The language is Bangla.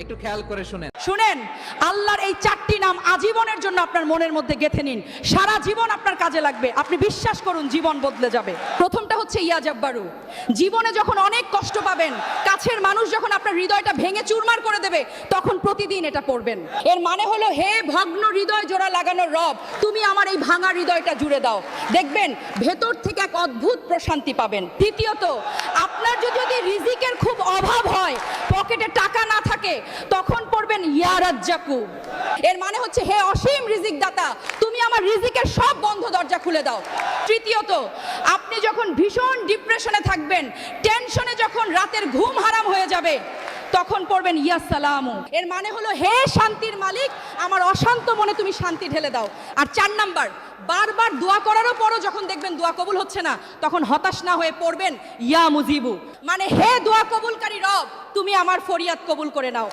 একটু খেয়াল করে শুনেন। শুনেন, আল্লাহর এই চারটি নাম আজীবনের জন্য আপনার মনের মধ্যে গেঁথে নিন। সারা জীবন আপনার কাজে লাগবে, আপনি বিশ্বাস করুন জীবন বদলে যাবে। প্রথমটা হচ্ছে ইয়া জব্বারু। জীবনে যখন অনেক কষ্ট পাবেন, কাছের মানুষ যখন আপনার হৃদয়টা ভেঙে চুরমার করে দেবে, তখন প্রতিদিন এটা পড়বেন। এর মানে হলো, হে ভগ্ন হৃদয় জোড়া লাগানোর রব, তুমি আমার এই ভাঙা হৃদয়টা জুড়ে দাও। দেখবেন ভেতর থেকে এক অদ্ভুত প্রশান্তি পাবেন। দ্বিতীয়ত, আপনার যদি রিজিকের খুব অভাব হয়, পকেটে টাকা না থাকে, তখন পড়বেন ইয়া রাজ্জাকু। এর মানে হচ্ছে, হে অসীম রিজিক দাতা, তুমি আমার রিজিকের সব বন্ধ দরজা খুলে দাও। তৃতীয়ত, আপনি যখন ভীষণ ডিপ্রেশনে থাকবেন, টেনশনে যখন রাতের ঘুম হারাম হয়ে যাবে, তখন পড়বেন ইয়া সালামু। এর মানে হলো, হে শান্তির মালিক, আমার অশান্ত মনে তুমি শান্তি ঢেলে দাও। আর 4 নাম্বার, বারবার দোয়া করারও পরও যখন দেখবেন দোয়া কবুল হচ্ছে না, তখন হতাশ না হয়ে পড়বেন ইয়া মুজিবু, মানে হে দোয়া কবুলকারী রব, তুমি আমার ফরিয়াদ কবুল করে নাও।